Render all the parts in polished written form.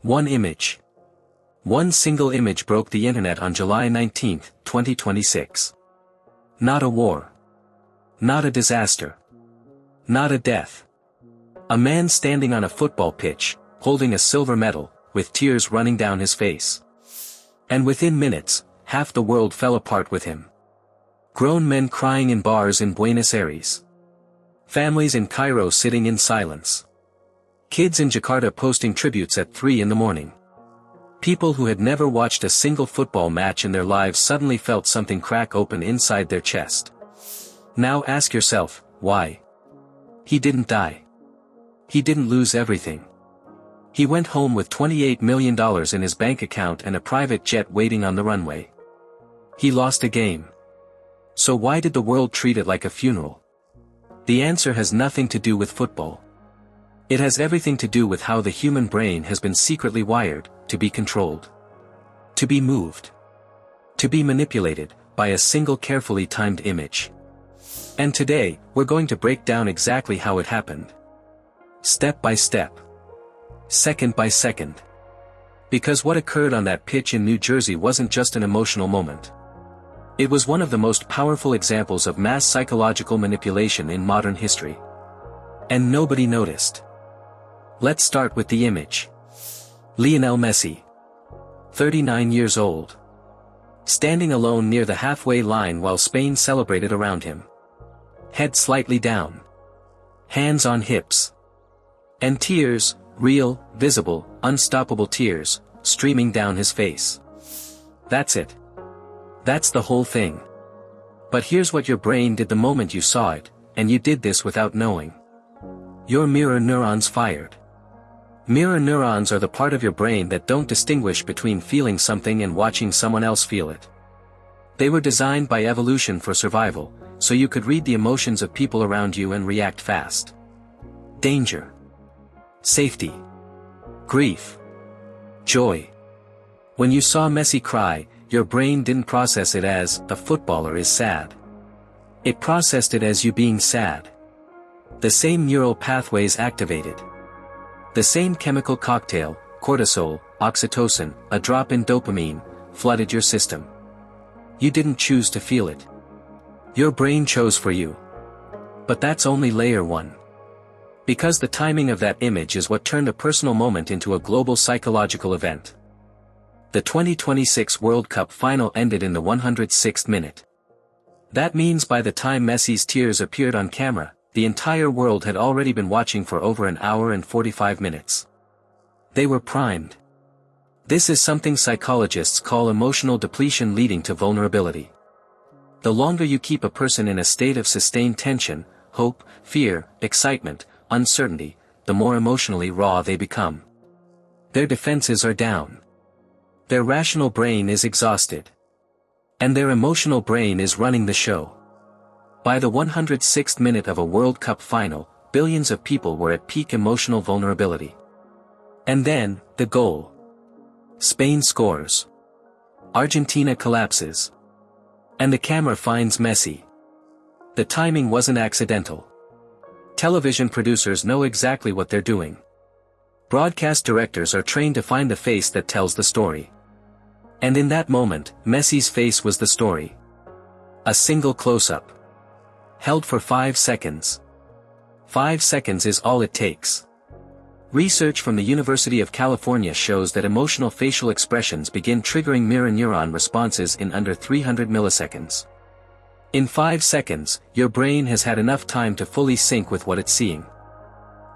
One image. One single image broke the internet on July 19, 2026. Not a war. Not a disaster. Not a death. A man standing on a football pitch, holding a silver medal, with tears running down his face. And within minutes, half the world fell apart with him. Grown men crying in bars in Buenos Aires. Families in Cairo sitting in silence. Kids in Jakarta posting tributes at 3 in the morning. People who had never watched a single football match in their lives suddenly felt something crack open inside their chest. Now ask yourself, why? He didn't die. He didn't lose everything. He went home with $28 million in his bank account and a private jet waiting on the runway. He lost a game. So why did the world treat it like a funeral? The answer has nothing to do with football. It has everything to do with how the human brain has been secretly wired, to be controlled. To be moved. To be manipulated, by a single carefully timed image. And today, we're going to break down exactly how it happened. Step by step. Second by second. Because what occurred on that pitch in New Jersey wasn't just an emotional moment. It was one of the most powerful examples of mass psychological manipulation in modern history. And nobody noticed. Let's start with the image. Lionel Messi. 39 years old. Standing alone near the halfway line while Spain celebrated around him. Head slightly down. Hands on hips. And tears, real, visible, unstoppable tears, streaming down his face. That's it. That's the whole thing. But here's what your brain did the moment you saw it, and you did this without knowing. Your mirror neurons fired. Mirror neurons are the part of your brain that don't distinguish between feeling something and watching someone else feel it. They were designed by evolution for survival, so you could read the emotions of people around you and react fast. Danger. Safety. Grief. Joy. When you saw Messi cry, your brain didn't process it as, a footballer is sad. It processed it as you being sad. The same neural pathways activated. The same chemical cocktail, cortisol, oxytocin, a drop in dopamine, flooded your system. You didn't choose to feel it. Your brain chose for you. But that's only layer 1. Because the timing of that image is what turned a personal moment into a global psychological event. The 2026 World Cup final ended in the 106th minute. That means by the time Messi's tears appeared on camera, the entire world had already been watching for over an hour and 45 minutes. They were primed. This is something psychologists call emotional depletion leading to vulnerability. The longer you keep a person in a state of sustained tension, hope, fear, excitement, uncertainty, the more emotionally raw they become. Their defenses are down. Their rational brain is exhausted. And their emotional brain is running the show. By the 106th minute of a World Cup final, billions of people were at peak emotional vulnerability. And then, the goal. Spain scores. Argentina collapses. And the camera finds Messi. The timing wasn't accidental. Television producers know exactly what they're doing. Broadcast directors are trained to find the face that tells the story. And in that moment, Messi's face was the story. A single close-up. Held for 5 seconds. 5 seconds is all it takes. Research from the University of California shows that emotional facial expressions begin triggering mirror neuron responses in under 300 milliseconds. In 5 seconds, your brain has had enough time to fully sync with what it's seeing.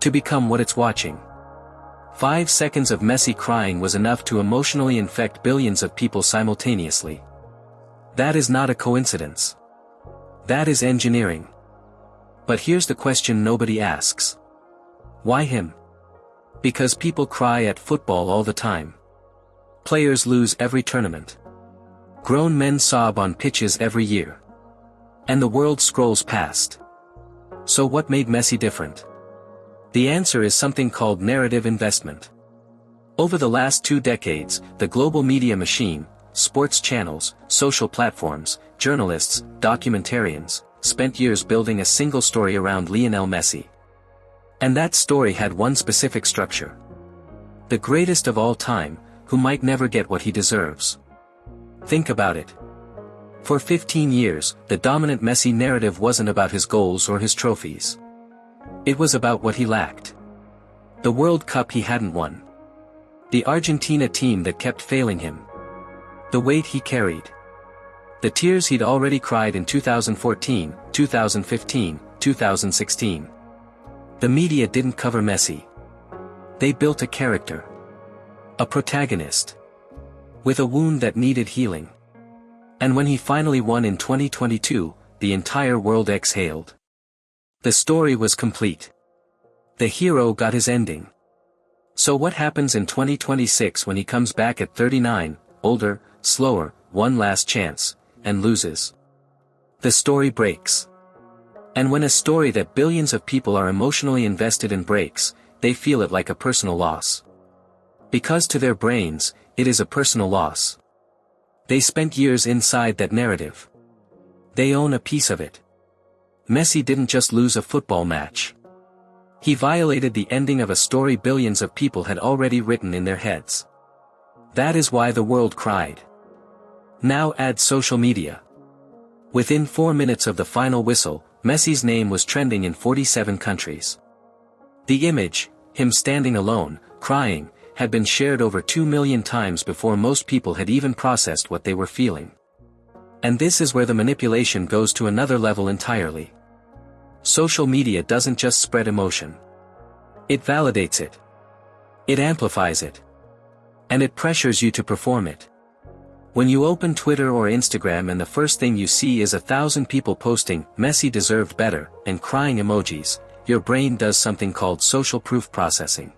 To become what it's watching. 5 seconds of Messi crying was enough to emotionally infect billions of people simultaneously. That is not a coincidence. That is engineering. But here's the question nobody asks. Why him? Because people cry at football all the time. Players lose every tournament. Grown men sob on pitches every year. And the world scrolls past. So what made Messi different? The answer is something called narrative investment. Over the last 2 decades, the global media machine, sports channels, social platforms, journalists, documentarians, spent years building a single story around Lionel Messi. And that story had one specific structure. The greatest of all time, who might never get what he deserves. Think about it. For 15 years, the dominant Messi narrative wasn't about his goals or his trophies. It was about what he lacked. The World Cup he hadn't won. The Argentina team that kept failing him. The weight he carried. The tears he'd already cried in 2014, 2015, 2016. The media didn't cover Messi. They built a character. A protagonist. With a wound that needed healing. And when he finally won in 2022, the entire world exhaled. The story was complete. The hero got his ending. So what happens in 2026 when he comes back at 39, older, slower, one last chance, and loses? The story breaks. And when a story that billions of people are emotionally invested in breaks, they feel it like a personal loss. Because to their brains, it is a personal loss. They spent years inside that narrative. They own a piece of it. Messi didn't just lose a football match. He violated the ending of a story billions of people had already written in their heads. That is why the world cried. Now add social media. Within 4 minutes of the final whistle, Messi's name was trending in 47 countries. The image, him standing alone, crying, had been shared over 2 million times before most people had even processed what they were feeling. And this is where the manipulation goes to another level entirely. Social media doesn't just spread emotion. It validates it. It amplifies it. And it pressures you to perform it. When you open Twitter or Instagram and the first thing you see is 1,000 people posting, "Messi deserved better," and crying emojis, your brain does something called social proof processing.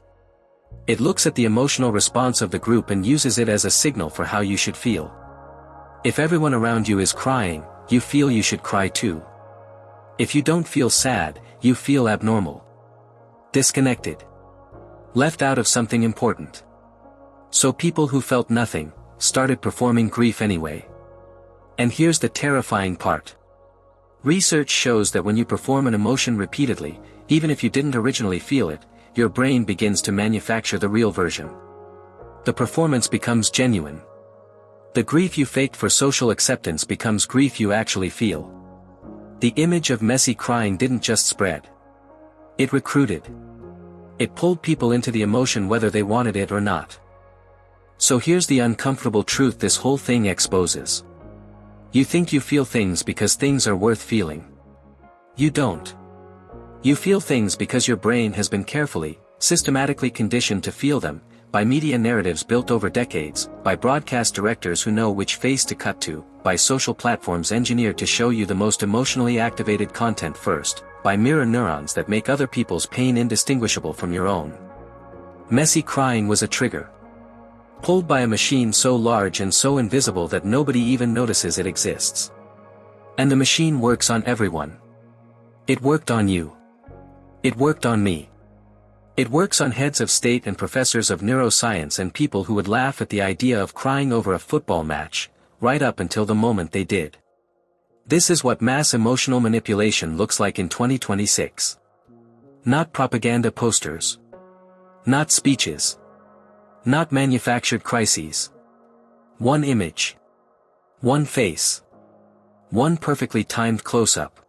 It looks at the emotional response of the group and uses it as a signal for how you should feel. If everyone around you is crying, you feel you should cry too. If you don't feel sad, you feel abnormal. Disconnected. Left out of something important. So people who felt nothing, started performing grief anyway. And here's the terrifying part. Research shows that when you perform an emotion repeatedly, even if you didn't originally feel it, your brain begins to manufacture the real version. The performance becomes genuine. The grief you faked for social acceptance becomes grief you actually feel. The image of Messi crying didn't just spread. It recruited. It pulled people into the emotion whether they wanted it or not. So here's the uncomfortable truth this whole thing exposes. You think you feel things because things are worth feeling. You don't. You feel things because your brain has been carefully, systematically conditioned to feel them, by media narratives built over decades, by broadcast directors who know which face to cut to, by social platforms engineered to show you the most emotionally activated content first, by mirror neurons that make other people's pain indistinguishable from your own. Messi crying was a trigger. Pulled by a machine so large and so invisible that nobody even notices it exists. And the machine works on everyone. It worked on you. It worked on me. It works on heads of state and professors of neuroscience and people who would laugh at the idea of crying over a football match, right up until the moment they did. This is what mass emotional manipulation looks like in 2026. Not propaganda posters. Not speeches. Not manufactured crises. One image. One face. One perfectly timed close-up.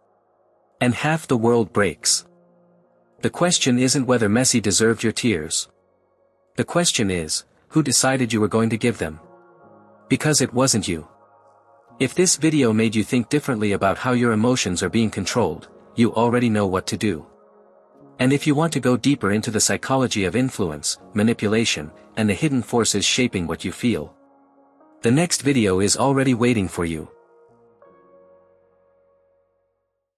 And half the world breaks. The question isn't whether Messi deserved your tears. The question is, who decided you were going to give them? Because it wasn't you. If this video made you think differently about how your emotions are being controlled, you already know what to do. And if you want to go deeper into the psychology of influence, manipulation, and the hidden forces shaping what you feel, the next video is already waiting for you.